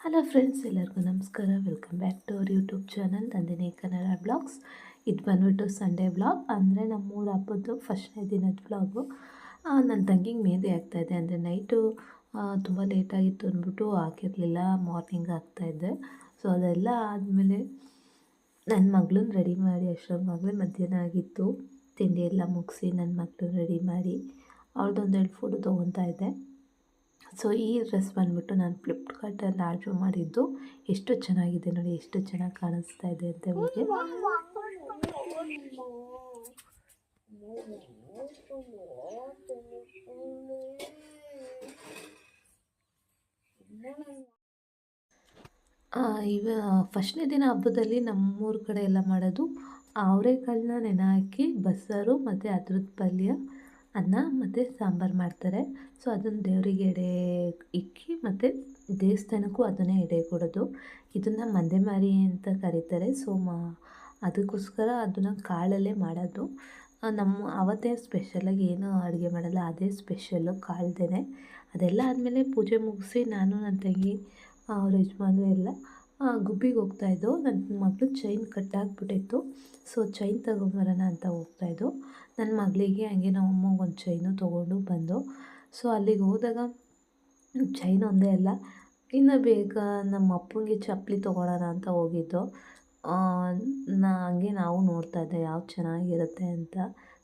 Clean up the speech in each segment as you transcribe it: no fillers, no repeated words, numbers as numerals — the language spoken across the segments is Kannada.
ಹಲೋ ಫ್ರೆಂಡ್ಸ್, ಎಲ್ಲರಿಗೂ ನಮಸ್ಕಾರ. Welcome back to our YouTube channel Nandini Kannada blogs. ಇದು ಬಂದ್ಬಿಟ್ಟು ಸಂಡೇ ಬ್ಲಾಗ್, ಅಂದರೆ ನಮ್ಮೂರ ಹಬ್ಬದ್ದು ಫಸ್ಟ್ನೇ ದಿನದ ಬ್ಲಾಗು. ನನ್ನ ತಂಗಿಗೆ ಮೆಹಂದಿ ಆಗ್ತಾಯಿದ್ದೆ, ಅಂದರೆ ನೈಟು ತುಂಬ ಲೇಟಾಗಿತ್ತು ಅಂದ್ಬಿಟ್ಟು ಹಾಕಿರಲಿಲ್ಲ, ಮಾರ್ನಿಂಗ್ ಆಗ್ತಾಯಿದ್ದೆ. ಸೊ ಅದೆಲ್ಲ ಆದಮೇಲೆ ನನ್ನ ಮಗಳನ್ನ ರೆಡಿ ಮಾಡಿ ಅಷ್ಟೊಂದಾಗಲೇ ಮಧ್ಯಾಹ್ನ ಆಗಿತ್ತು. ತಿಂಡಿ ಎಲ್ಲ ಮುಗಿಸಿ ನನ್ನ ಮಗಳನ್ನ ರೆಡಿ ಮಾಡಿ ಅವಳದೊಂದೆರಡು ಫೋಟೋ ತೊಗೊತಾ ಇದ್ದೆ. ಸೊ ಈ ಡ್ರೆಸ್ ಬಂದುಬಿಟ್ಟು ನಾನು ಫ್ಲಿಪ್ಕಾರ್ಟಲ್ಲಿ ಆರ್ಡ್ರ್ ಮಾಡಿದ್ದು. ಎಷ್ಟು ಚೆನ್ನಾಗಿದೆ ನೋಡಿ, ಎಷ್ಟು ಚೆನ್ನಾಗಿ ಕಾಣಿಸ್ತಾ ಇದೆ ಅಂತ ಇವಾಗ. ಇವ ಫಸ್ಟ್ನೇ ದಿನ ಹಬ್ಬದಲ್ಲಿ ನಮ್ಮೂರ ಕಡೆ ಎಲ್ಲ ಮಾಡೋದು, ಅವರೆಕಾಳನ್ನ ನೆನೆ ಹಾಕಿ ಬಸ್ಸಾರು ಮತ್ತು ಅದ್ರದ್ದು ಪಲ್ಯ, ಅನ್ನ ಮತ್ತು ಸಾಂಬಾರು ಮಾಡ್ತಾರೆ. ಸೊ ಅದನ್ನು ದೇವರಿಗೆ ಎಡೆ ಇಕ್ಕಿ ಮತ್ತು ದೇವಸ್ಥಾನಕ್ಕೂ ಅದನ್ನೇ ಎಡೆ ಕೊಡೋದು. ಇದನ್ನು ಮಂದೆಮಾರಿ ಅಂತ ಕರೀತಾರೆ. ಸೊ ಅದಕ್ಕೋಸ್ಕರ ಅದನ್ನು ಕಾಳಲ್ಲೇ ಮಾಡೋದು. ನಮ್ಮ ಅವತ್ತೇ ಸ್ಪೆಷಲಾಗಿ ಏನೂ ಅಡುಗೆ ಮಾಡಲ್ಲ, ಅದೇ ಸ್ಪೆಷಲ್ಲು ಕಾಳ್ದೇ. ಅದೆಲ್ಲ ಆದಮೇಲೆ ಪೂಜೆ ಮುಗಿಸಿ ನಾನು ನನ್ನ ತಂಗಿ ಅವ್ರ ಯಜಮಾನ್ರು ಎಲ್ಲ ಗುಬ್ಬಿಗೆ ಹೋಗ್ತಾಯಿದ್ದು. ನನ್ನ ಮಗಳು ಚೈನ್ ಕಟ್ಟಾಗ್ಬಿಟ್ಟಿತ್ತು. ಸೊ ಚೈನ್ ತಗೊಂಬರೋಣ ಅಂತ ಹೋಗ್ತಾಯಿದ್ದು. ನನ್ನ ಮಗಳಿಗೆ ಹಂಗೆ ನಮ್ಮ ಅಮ್ಮಗೆ ಒಂದು ಚೈನು ತೊಗೊಂಡು ಬಂದು. ಸೊ ಅಲ್ಲಿಗೆ ಹೋದಾಗ ಚೈನ್ ಒಂದೇ ಅಲ್ಲ, ಇನ್ನು ಬೇಗ ನಮ್ಮ ಅಪ್ಪನಿಗೆ ಚಪ್ಪಲಿ ತೊಗೊಳೋಣ ಅಂತ ಹೋಗಿದ್ದು. ಹಂಗೆ ನಾವು ನೋಡ್ತಾಯಿದ್ದೆ ಯಾವ್ದು ಚೆನ್ನಾಗಿರುತ್ತೆ ಅಂತ.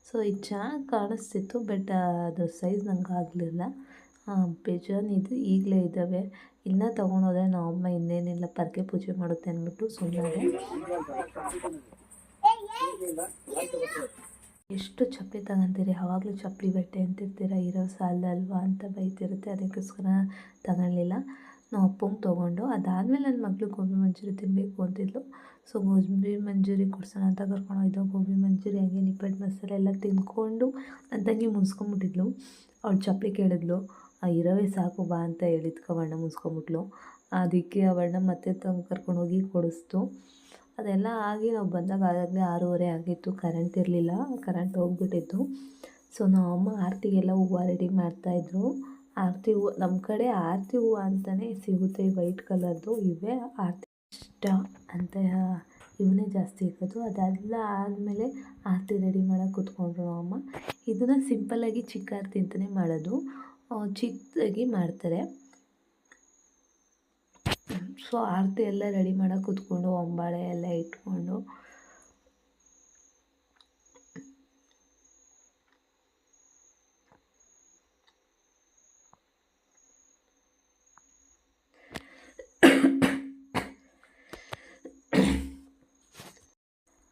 ಸೊ ಇದು ಚೆನ್ನಾಗಿ ಕಾಣಿಸ್ತಿತ್ತು, ಬಟ್ ಅದು ಸೈಜ್ ನಂಗೆ ಆಗಲಿಲ್ಲ. ಬೇಜಾನ್ ಇದು ಈಗಲೇ ಇದ್ದಾವೆ, ಇನ್ನೂ ತೊಗೊಂಡೋದ್ರೆ ನಮ್ಮಮ್ಮ ಇನ್ನೇನಿಲ್ಲ ಪರ್ಕೆ ಪೂಜೆ ಮಾಡುತ್ತೆ ಅಂದ್ಬಿಟ್ಟು ಸುಮ್ಮನೆ. ಎಷ್ಟು ಚಪ್ಪಲಿ ತಗೊತೀರಿ, ಯಾವಾಗಲೂ ಚಪ್ಪಲಿ ಬಟ್ಟೆ ಅಂತಿರ್ತೀರ, ಇರೋ ಸಾಲದಲ್ವಾ ಅಂತ ಬೈತಿರುತ್ತೆ. ಅದಕ್ಕೋಸ್ಕರ ತಗೊಳ್ಳಿಲ್ಲ. ನಾವು ಅಪ್ಪಂಗೆ ತೊಗೊಂಡು ಅದಾದಮೇಲೆ ನನ್ನ ಮಗಳು ಗೋಬಿ ಮಂಚೂರಿ ತಿನ್ನಬೇಕು ಅಂತಿದ್ಲು. ಸೊ ಗೋಬಿ ಮಂಚೂರಿ ಕೊಡ್ಸೋಣ ಅಂತ ಕರ್ಕೊಂಡೋಗಿದ್ದೋ. ಗೋಬಿ ಮಂಚೂರಿ ಹಂಗೆ ನಿಪ್ಪಟ್ಟು ಮಸಾಲೆ ಎಲ್ಲ ತಿಂದ್ಕೊಂಡು ನನ್ನ ತಂಗಿ ಮುನ್ಸ್ಕೊಂಬಿಟ್ಟಿದ್ಲು. ಅವಳು ಚಪ್ಪಲಿ ಕೇಳಿದ್ಲು, ಇರೋವೇ ಸಾಕು ಬಾ ಅಂತ ಹೇಳಿದ್ಕೆ ಅವಣ್ಣ ಮುನ್ಸ್ಕೊಂಬಿಟ್ಲು. ಅದಕ್ಕೆ ಅವಣ್ಣ ಮತ್ತೆ ಕರ್ಕೊಂಡೋಗಿ ಕೊಡಿಸ್ತು. ಅದೆಲ್ಲ ಆಗಿ ನಾವು ಬಂದಾಗ ಆಗಲೇ 6:30 ಆಗಿತ್ತು. ಕರೆಂಟ್ ಇರಲಿಲ್ಲ, ಕರೆಂಟ್ ಹೋಗ್ಬಿಟ್ಟಿತ್ತು. ಸೊ ನಮ್ಮಮ್ಮ ಆರತಿಗೆಲ್ಲ ಹೂವು ರೆಡಿ ಮಾಡ್ತಾಯಿದ್ರು. ಆರತಿ ಹೂವು ನಮ್ಮ ಕಡೆ ಆರತಿ ಹೂವು ಅಂತಲೇ ಸಿಗುತ್ತೆ, ವೈಟ್ ಕಲರ್ದು. ಇವೇ ಆರತಿ ಇಷ್ಟ ಅಂತ ಇವನ್ನೇ ಜಾಸ್ತಿ ಇರೋದು. ಅದೆಲ್ಲ ಆದಮೇಲೆ ಆರತಿ ರೆಡಿ ಮಾಡೋಕೆ ಕೂತ್ಕೊಂಡ್ರು ನಮ್ಮಮ್ಮ. ಇದನ್ನು ಸಿಂಪಲ್ಲಾಗಿ ಚಿಕ್ಕ ಆರತಿ ಅಂತಲೇ ಮಾಡೋದು, ಚಿಕ್ಕದಾಗಿ ಮಾಡ್ತಾರೆ. ಸೊ ಆರತಿ ಎಲ್ಲ ರೆಡಿ ಮಾಡೋಕೆ ಕೂತ್ಕೊಂಡು ಹೊಂಬಾಳೆ ಎಲ್ಲ ಇಟ್ಕೊಂಡು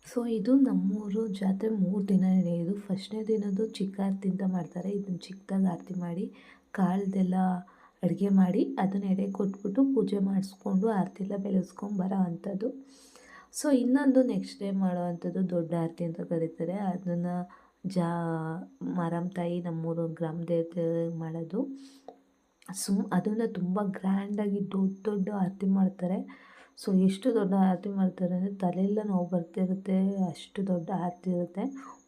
ಸೊ ಇದು ನಮ್ಮೂರು ಜಾತ್ರೆ 3 ದಿನ ನಡೆಯೋದು. ಫಸ್ಟ್ನೇ ದಿನದ್ದು ಚಿಕ್ಕ ಆರತಿ ಅಂತ ಮಾಡ್ತಾರೆ. ಇದನ್ನು ಚಿಕ್ಕದಾಗಿ ಆರತಿ ಮಾಡಿ ಕಾಳ್ದೆಲ್ಲ ಅಡುಗೆ ಮಾಡಿ ಅದನ್ನು ಎಡೆ ಕೊಟ್ಬಿಟ್ಟು ಪೂಜೆ ಮಾಡಿಸ್ಕೊಂಡು ಆರತಿ ಎಲ್ಲ ಬೆಳೆಸ್ಕೊಂಬರೋ ಅಂಥದ್ದು. ಸೊ ಇನ್ನೊಂದು ನೆಕ್ಸ್ಟ್ ಡೇ ಮಾಡೋ ಅಂಥದ್ದು ದೊಡ್ಡ ಆರತಿ ಅಂತ ಕರೀತಾರೆ. ಅದನ್ನು ಮಾರಮ್ಮ ತಾಯಿ ನಮ್ಮೂರು ಗ್ರಾಮ ದೇವತೆ ಮಾಡೋದು. ಅದನ್ನು ತುಂಬ ಗ್ರ್ಯಾಂಡಾಗಿ ದೊಡ್ಡ ಆರತಿ ಮಾಡ್ತಾರೆ. ಸೊ ಎಷ್ಟು ದೊಡ್ಡ ಆರತಿ ಮಾಡ್ತಾರೆ ಅಂದರೆ ತಲೆಯೆಲ್ಲ ನೋವು ಬರ್ತಿರುತ್ತೆ, ಅಷ್ಟು ದೊಡ್ಡ ಆರತಿ ಇರುತ್ತೆ.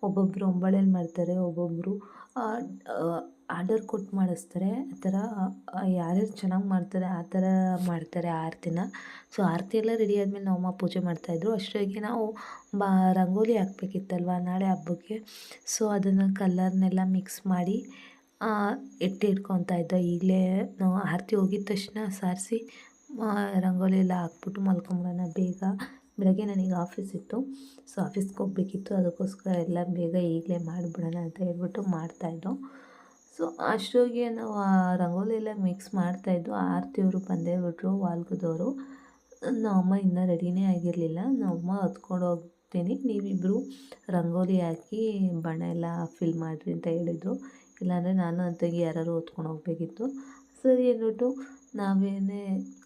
ಒಬ್ಬೊಬ್ಬರು ಹೊಂಬಾಳೆಯಲ್ಲಿ ಮಾಡ್ತಾರೆ, ಒಬ್ಬೊಬ್ಬರು ಆರ್ಡರ್ ಕೊಟ್ಟು ಮಾಡಿಸ್ತಾರೆ. ಆ ಥರ ಯಾರ್ಯಾರು ಚೆನ್ನಾಗಿ ಮಾಡ್ತಾರೆ ಆ ಥರ ಮಾಡ್ತಾರೆ ಆರತಿನ. ಸೊ ಆರತಿ ಎಲ್ಲ ರೆಡಿ ಆದಮೇಲೆ ನಮ್ಮಮ್ಮ ಪೂಜೆ ಮಾಡ್ತಾಯಿದ್ರು. ಅಷ್ಟೊತ್ತಿಗೆ ನಾವು ರಂಗೋಲಿ ಹಾಕ್ಬೇಕಿತ್ತಲ್ವ ನಾಳೆ ಹಬ್ಬಕ್ಕೆ. ಸೊ ಅದನ್ನು ಕಲರ್ನೆಲ್ಲ ಮಿಕ್ಸ್ ಮಾಡಿ ಇಟ್ಕೊತಾ ಇದ್ದೆ. ಈಗಲೇ ನಾವು ಆರತಿ ಹೋಗಿದ ತಕ್ಷಣ ಸಾರಿಸಿ ರಂಗೋಲಿ ಎಲ್ಲ ಹಾಕ್ಬಿಟ್ಟು ಮಲ್ಕೊಂಬಿಡೋಣ ಬೇಗ. ಬೆಳಗ್ಗೆ ನನಗೆ ಆಫೀಸ್ ಇತ್ತು, ಸೊ ಆಫೀಸ್ಗೆ ಹೋಗ್ಬೇಕಿತ್ತು. ಅದಕ್ಕೋಸ್ಕರ ಎಲ್ಲ ಬೇಗ ಈಗಲೇ ಮಾಡಿಬಿಡೋಣ ಅಂತ ಹೇಳ್ಬಿಟ್ಟು ಮಾಡ್ತಾಯಿದ್ದೋ. ಸೊ ಅಷ್ಟೊತ್ತಿಗೆ ನಾವು ರಂಗೋಲಿ ಎಲ್ಲ ಮಿಕ್ಸ್ ಮಾಡ್ತಾಯಿದ್ದು. ಆರತಿಯವರು ಬಂದೇ ಬಿಟ್ಟರು, ವಾಲ್ಗದವರು. ನಮ್ಮಮ್ಮ ಇನ್ನೂ ರೆಡಿನೇ ಆಗಿರಲಿಲ್ಲ. ನಮ್ಮಮ್ಮ ಹೊತ್ಕೊಂಡು ಹೋಗ್ತೀನಿ, ನೀವಿಬ್ಬರು ರಂಗೋಲಿ ಹಾಕಿ ಬಣ್ಣ ಎಲ್ಲ ಫಿಲ್ ಮಾಡಿರಿ ಅಂತ ಹೇಳಿದರು. ಇಲ್ಲಾಂದರೆ ನಾನು ಅಂತಾಗಿ ಯಾರು ಹೊತ್ಕೊಂಡು ಹೋಗಬೇಕಿತ್ತು. ಸರಿ ಅಂದ್ಬಿಟ್ಟು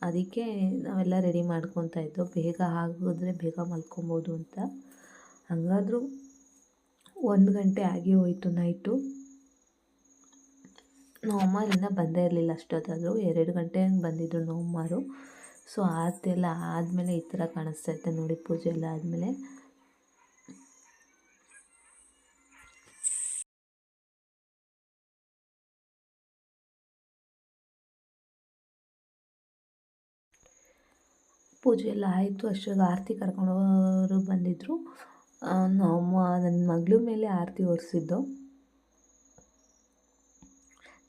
ಅದಕ್ಕೆ ನಾವೆಲ್ಲ ರೆಡಿ ಮಾಡ್ಕೊತಾ ಇದ್ದೋ, ಬೇಗ ಆಗಿದ್ರೆ ಬೇಗ ಮಲ್ಕೊಬೋದು ಅಂತ. ಹಂಗಾದ್ರೂ 1 ಗಂಟೆ ಆಗಿ ಹೋಯಿತು ನೈಟು. ನಮ್ಮಮ್ಮ ಇನ್ನೂ ಬಂದೇ ಇರಲಿಲ್ಲ. ಅಷ್ಟೊತ್ತಾದರೂ 2 ಗಂಟೆ ಹಂಗೆ ಬಂದಿದ್ದರು ನಮ್ಮಮ್ಮರು. ಸೊ ಆರತಿ ಎಲ್ಲ ಆದಮೇಲೆ ಈ ಥರ ಕಾಣಿಸ್ತೈತೆ ನೋಡಿ, ಪೂಜೆ ಎಲ್ಲ ಆದಮೇಲೆ. ಪೂಜೆ ಎಲ್ಲ ಆಯಿತು. ಅಷ್ಟೊತ್ತಿಗೆ ಆರತಿ ಕರ್ಕೊಂಡೋರು ಬಂದಿದ್ದರು. ನಮ್ಮಮ್ಮ ನನ್ನ ಮಗಳ ಮೇಲೆ ಆರತಿ ಹೊರ್ಸಿದ್ದು.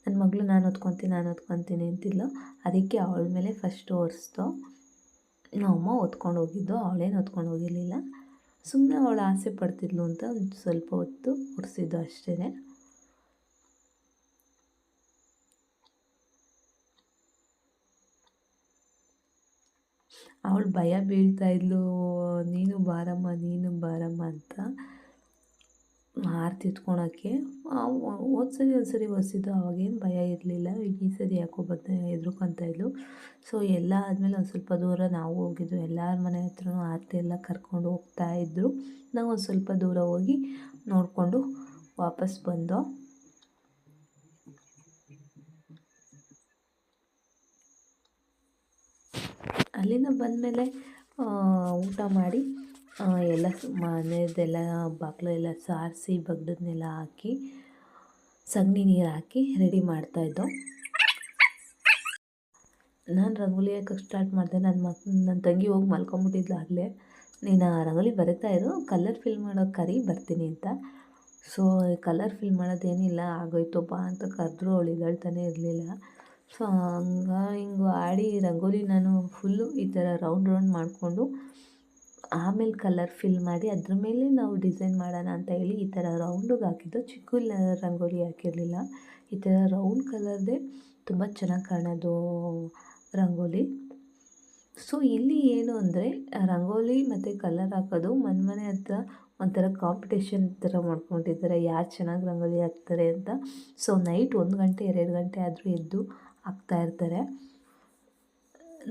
ನನ್ನ ಮಗಳು ನಾನು ಹೊತ್ಕೊತೀನಿ ಅಂತಿದ್ಲು, ಅದಕ್ಕೆ ಅವಳ ಮೇಲೆ ಫಸ್ಟ್ ಹೊರ್ಸ್ದು. ನಮ್ಮಮ್ಮ ಹೊತ್ಕೊಂಡು ಹೋಗಿದ್ದು, ಅವಳೇನು ಹೊತ್ಕೊಂಡು ಹೋಗಿರಲಿಲ್ಲ. ಸುಮ್ಮನೆ ಅವಳು ಆಸೆ ಪಡ್ತಿದ್ಲು ಅಂತ ಒಂದು ಸ್ವಲ್ಪ ಹೊತ್ತು ಹೊರ್ಸಿದ್ದು ಅಷ್ಟೇ. ಅವಳು ಭಯ ಬೀಳ್ತಾಯಿದ್ಲು, ನೀನು ಬಾರಮ್ಮ ಅಂತ ಆರತಿ ಎತ್ಕೊಳಕ್ಕೆ. ಒಂದ್ಸರಿ ಹೊರ್ಸಿದ್ದು, ಅವಾಗೇನು ಭಯ ಇರಲಿಲ್ಲ. ಈ ಸರಿ ಯಾಕೋ ಹೆದ್ರುಕೊಂತ ಇದ್ಲು. ಸೊ ಎಲ್ಲ ಆದಮೇಲೆ ಒಂದು ಸ್ವಲ್ಪ ದೂರ ನಾವು ಹೋಗಿದ್ದು. ಎಲ್ಲರ ಮನೆ ಹತ್ರನೂ ಆರತಿ ಎಲ್ಲ ಕರ್ಕೊಂಡು ಹೋಗ್ತಾಯಿದ್ರು. ನಾವು ಒಂದು ಸ್ವಲ್ಪ ದೂರ ಹೋಗಿ ನೋಡಿಕೊಂಡು ವಾಪಸ್ ಬಂದೋ. ಅಲ್ಲಿಂದ ಬಂದಮೇಲೆ ಊಟ ಮಾಡಿ ಎಲ್ಲ ಮನೆಯದೆಲ್ಲ ಬಾಗಿಲು ಎಲ್ಲ ಸಾರಿಸಿ ಬಗ್ಗದನ್ನೆಲ್ಲ ಹಾಕಿ ಸಗಣಿ ನೀರು ಹಾಕಿ ರೆಡಿ ಮಾಡ್ತಾಯಿದ್ದೋ. ನಾನು ರಂಗೋಲಿ ಹಾಕಕ್ಕೆ ಸ್ಟಾರ್ಟ್ ಮಾಡಿದೆ. ನನ್ನ ತಂಗಿ ಹೋಗಿ ಮಲ್ಕೊಂಬಿಟ್ಟಿದ್ಲು ಆಗಲೇ. ನೀನು ರಂಗೋಲಿ ಬರಿತಾ ಇರು, ಕಲರ್ ಫಿಲ್ ಮಾಡೋಕೆ ಬರ್ತೀನಿ ಅಂತ. ಸೊ ಕಲರ್ ಫಿಲ್ ಮಾಡೋದೇನಿಲ್ಲ, ಆಗೋಯ್ತು ಬಾ ಅಂತ ಕರೆದ್ರು. ಅವಳು ಎದ್ದೇಳ್ತಾನೆ ಇರಲಿಲ್ಲ. ಸೊ ಹಿಂಗೆ ಆಡಿ ರಂಗೋಲಿ ನಾನು ಫುಲ್ಲು ಈ ಥರ ರೌಂಡ್ ಮಾಡಿಕೊಂಡು ಆಮೇಲೆ ಕಲರ್ ಫಿಲ್ ಮಾಡಿ ಅದ್ರ ಮೇಲೆ ನಾವು ಡಿಸೈನ್ ಮಾಡೋಣ ಅಂತ ಹೇಳಿ ಈ ಥರ ರೌಂಡಿಗೆ ಹಾಕಿದ್ದು. ಚಿಕ್ಕ ರಂಗೋಲಿ ಹಾಕಿರಲಿಲ್ಲ. ಈ ಥರ ರೌಂಡ್ ಕಲರ್ದೇ ತುಂಬ ಚೆನ್ನಾಗಿ ಕಾಣೋದು ರಂಗೋಲಿ. ಸೊ ಇಲ್ಲಿ ಏನು ಅಂದರೆ ರಂಗೋಲಿ ಮತ್ತು ಕಲರ್ ಹಾಕೋದು ಮನೆ ಹತ್ರ ಒಂಥರ ಕಾಂಪಿಟೇಷನ್ ಥರ ಮಾಡ್ಕೊಂಡಿದ್ದಾರೆ, ಯಾರು ಚೆನ್ನಾಗಿ ರಂಗೋಲಿ ಹಾಕ್ತಾರೆ ಅಂತ. ಸೊ ನೈಟ್ 1 ಗಂಟೆ 2 ಗಂಟೆ ಆದರೂ ಎದ್ದು ಹಾಕ್ತಾಯಿರ್ತಾರೆ.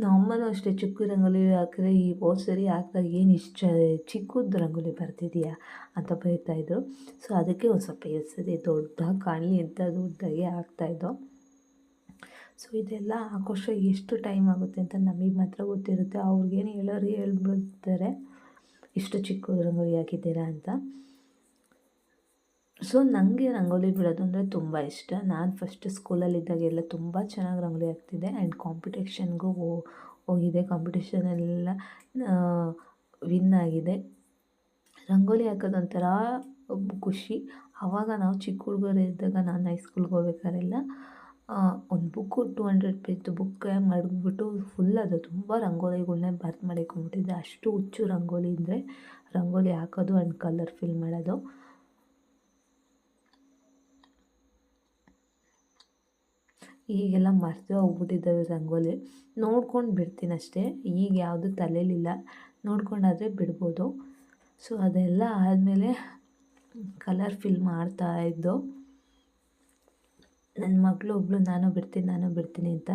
ನಮ್ಮಮ್ಮನೂ ಅಷ್ಟೇ ಚಿಕ್ಕ ರಂಗೋಲಿ ಹಾಕಿದ್ರೆ ಈ ಹೋದ ಸರಿ ಹಾಕಿದಾಗ ಏನು ಇಷ್ಟು ಚಿಕ್ಕದು ರಂಗೋಲಿ ಬರ್ತಿದೆಯಾ ಅಂತ ಬೈತಾಯಿದ್ರು. ಸೊ ಅದಕ್ಕೆ ಒಂದು ಸ್ವಲ್ಪ ಸರಿ ದೊಡ್ಡದಾಗಿ ಕಾಣಲಿ ಅಂತ ದೊಡ್ಡದಾಗೆ ಹಾಕ್ತಾಯಿದ್ದೋ. ಸೊ ಇದೆಲ್ಲ ಹಾಕೋಷ್ಟು ಎಷ್ಟು ಟೈಮ್ ಆಗುತ್ತೆ ಅಂತ ನಮಗೆ ಮಾತ್ರ ಗೊತ್ತಿರುತ್ತೆ. ಅವ್ರಿಗೇನು ಹೇಳ್ಬಿಡ್ತಾರೆ ಇಷ್ಟು ಚಿಕ್ಕ ರಂಗೋಲಿ ಹಾಕಿದ್ದೀರಾ ಅಂತ. ಸೊ ನನಗೆ ರಂಗೋಲಿ ಬಿಡೋದು ಅಂದರೆ ತುಂಬ ಇಷ್ಟ. ನಾನು ಫಸ್ಟ್ ಸ್ಕೂಲಲ್ಲಿದ್ದಾಗೆಲ್ಲ ತುಂಬ ಚೆನ್ನಾಗಿ ರಂಗೋಲಿ ಹಾಕ್ತಿದ್ದೆ. ಆ್ಯಂಡ್ ಕಾಂಪಿಟೇಷನ್ಗೂ ಹೋಗಿದ್ದೆ. ಕಾಂಪಿಟೇಷನೆಲ್ಲ ವಿನ್ ಆಗಿದೆ. ರಂಗೋಲಿ ಹಾಕೋದು ಒಂಥರ ಖುಷಿ. ಆವಾಗ ನಾವು ಚಿಕ್ಕ ಹುಡುಗರು ಇದ್ದಾಗ ನಾನು ಹೈಸ್ಕೂಲ್ಗೆ ಹೋಗ್ಬೇಕಾರೆಲ್ಲ ಒಂದು ಬುಕ್ಕು 200 ಪೇಜ್ದು ಬುಕ್ ಮಡಗ್ಬಿಟ್ಟು ಫುಲ್ ಅದು ತುಂಬ ರಂಗೋಲಿಗಳ್ನೇ ಮಾಡಿಕೊಂಡ್ಬಿಟ್ಟಿದ್ದೆ. ಅಷ್ಟು ಹುಚ್ಚು ರಂಗೋಲಿ ಅಂದರೆ ರಂಗೋಲಿ ಹಾಕೋದು ಆ್ಯಂಡ್ ಕಲರ್ ಫಿಲ್ ಮಾಡೋದು. ಈಗೆಲ್ಲ ಮರೆತೇ ಹೋಗ್ಬಿಟ್ಟಿದ್ದಾವೆ ರಂಗೋಲಿ. ನೋಡ್ಕೊಂಡು ಬಿಡ್ತೀನಿ ಅಷ್ಟೇ. ಈಗ ಯಾವುದು ತಲೆಯಲ್ಲಿಲ್ಲ, ನೋಡ್ಕೊಂಡಾದರೆ ಬಿಡ್ಬೋದು. ಸೊ ಅದೆಲ್ಲ ಆದಮೇಲೆ ಕಲರ್ ಫಿಲ್ ಮಾಡ್ತಾಯಿದ್ದೋ. ನನ್ನ ಮಗಳು ಒಬ್ಬಳು ನಾನು ಬಿಡ್ತೀನಿ ಅಂತ.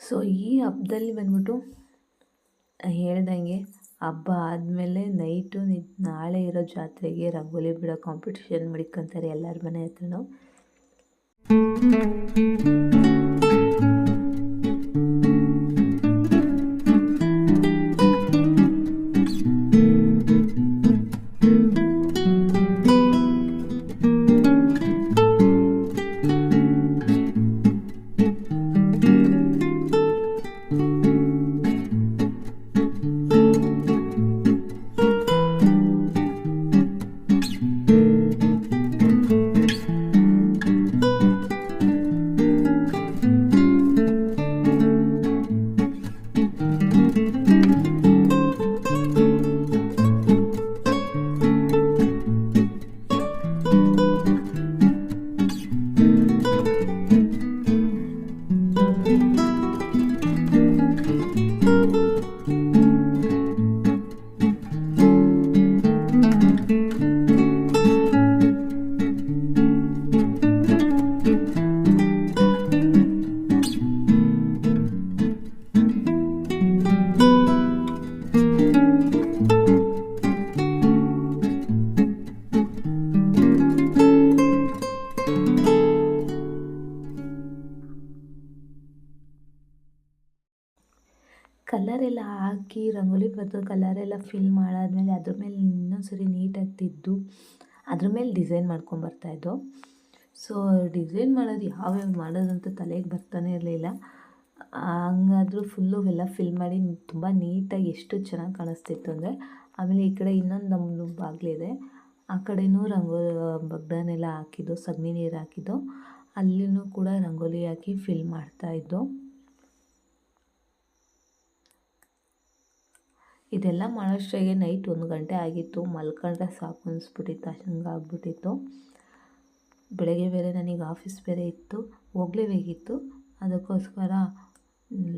ಸೊ ಈ ಹಬ್ಬದಲ್ಲಿ ಬಂದ್ಬಿಟ್ಟು ಹೇಳ್ದಂಗೆ ಹಬ್ಬ ಆದಮೇಲೆ ನೈಟು ನಾಳೆ ಇರೋ ಜಾತ್ರೆಗೆ ರಂಗೋಲಿ ಬಿಡೋ ಕಾಂಪಿಟೇಷನ್ ಮಡಿಕೊಂತಾರೆ ಎಲ್ಲರ ಮನೆ ಹತ್ರನೂ. ಕಲರೆಲ್ಲ ಹಾಕಿ ರಂಗೋಲಿ ಬರೆದು ಕಲರೆಲ್ಲ ಫಿಲ್ ಮಾಡಾದ್ಮೇಲೆ ಅದ್ರ ಮೇಲೆ ಇನ್ನೊಂದು ಸರಿ ನೀಟಾಗಿ ತಿದ್ದು ಅದ್ರ ಮೇಲೆ ಡಿಸೈನ್ ಮಾಡ್ಕೊಂಬರ್ತಾಯಿದ್ದೋ. ಸೊ ಡಿಸೈನ್ ಮಾಡೋದು ಯಾವ್ಯಾವ ಮಾಡೋದಂತ ತಲೆಗೆ ಬರ್ತಾನೆ ಇರಲಿಲ್ಲ. ಹಂಗಾದ್ರೂ ಫುಲ್ಲು ಎಲ್ಲ ಫಿಲ್ ಮಾಡಿ ತುಂಬ ನೀಟಾಗಿ ಎಷ್ಟು ಚೆನ್ನಾಗಿ ಕಾಣಿಸ್ತಿತ್ತು ಅಂದರೆ. ಆಮೇಲೆ ಈ ಕಡೆ ಇನ್ನೊಂದು ನಮ್ಮದು ಬಾಗಿಲಿದೆ, ಆ ಕಡೆನೂ ಬಗ್ಗನೆಲ್ಲ ಹಾಕಿದ್ದು, ಸಗಣಿ ನೀರು ಹಾಕಿದ್ದು, ಅಲ್ಲಿನೂ ಕೂಡ ರಂಗೋಲಿ ಹಾಕಿ ಫಿಲ್ ಮಾಡ್ತಾಯಿದ್ದು. ಇದೆಲ್ಲ ಮಾಡೋಷ್ಟಿಗೆ ನೈಟ್ 1 ಗಂಟೆ ಆಗಿತ್ತು. ಮಲ್ಕೊಂಡ್ರೆ ಸಾಕು ಅನಿಸ್ಬಿಟ್ಟಿತ್ತು, ಹಂಗಾಗ್ಬಿಟ್ಟಿತ್ತು. ಬೆಳಗ್ಗೆ ಬೇರೆ ನನಗೆ ಆಫೀಸ್ ಬೇರೆ ಇತ್ತು, ಹೋಗಲೇಬೇಕಿತ್ತು. ಅದಕ್ಕೋಸ್ಕರ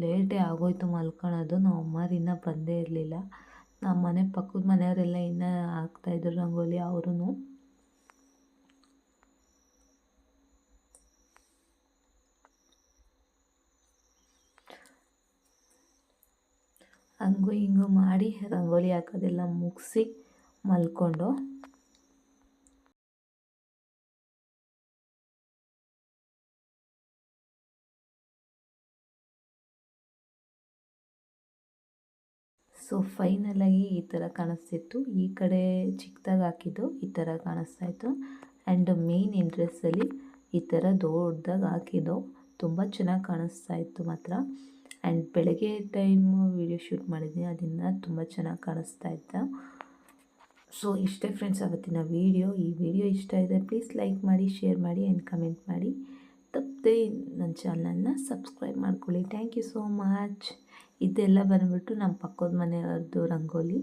ಲೇಟೇ ಆಗೋಯ್ತು ಮಲ್ಕೊಳ್ಳೋದು. ನಮ್ಮ ಅಮ್ಮರು ಇನ್ನೂ ಬಂದೇ ಇರಲಿಲ್ಲ. ನಮ್ಮ ಮನೆ ಪಕ್ಕದ ಮನೆಯವರೆಲ್ಲ ಇನ್ನೂ ಹಾಕ್ತಾಯಿದ್ರು ರಂಗೋಲಿ ಅವರೂ. ಹಂಗೂ ಹಿಂಗೂ ಮಾಡಿ ರಂಗೋಲಿ ಹಾಕೋದೆಲ್ಲ ಮುಗಿಸಿ ಮಲ್ಕೊಂಡು. ಸೊ ಫೈನಲಾಗಿ ಈ ಥರ ಕಾಣಿಸ್ತಿತ್ತು. ಈ ಕಡೆ ಚಿಕ್ಕದಾಗಿ ಹಾಕಿದ್ದು ಈ ಥರ ಕಾಣಿಸ್ತಾಯಿತ್ತು. ಆ್ಯಂಡ್ ಮೇನ್ ಎಂಟ್ರೆನ್ಸಲ್ಲಿ ಈ ಥರ ದೊಡ್ಡದಾಗಿ ಹಾಕಿದ್ದು ತುಂಬ ಚೆನ್ನಾಗಿ ಕಾಣಿಸ್ತಾಯಿತ್ತು ಮಾತ್ರ. ಆ್ಯಂಡ್ ಬೆಳಗ್ಗೆ ಟೈಮು ವೀಡಿಯೋ ಶೂಟ್ ಮಾಡಿದ್ದೀನಿ, ಅದನ್ನು ತುಂಬ ಚೆನ್ನಾಗಿ ಕಾಣಿಸ್ತಾಯಿತ್ತು. ಸೊ ಇಷ್ಟೇ ಫ್ರೆಂಡ್ಸ್ ಅವತ್ತಿನ ವೀಡಿಯೋ. ಈ ವಿಡಿಯೋ ಇಷ್ಟ ಇದೆ ಪ್ಲೀಸ್ ಲೈಕ್ ಮಾಡಿ, ಶೇರ್ ಮಾಡಿ ಆ್ಯಂಡ್ ಕಮೆಂಟ್ ಮಾಡಿ. ತಪ್ಪದೆ ನನ್ನ ಚಾನಲನ್ನು ಸಬ್ಸ್ಕ್ರೈಬ್ ಮಾಡ್ಕೊಳ್ಳಿ. Thank you so much. ಇದೆಲ್ಲ ಬಂದುಬಿಟ್ಟು ನಮ್ಮ ಪಕ್ಕದ ಮನೆಯವ್ರದ್ದು ರಂಗೋಲಿ.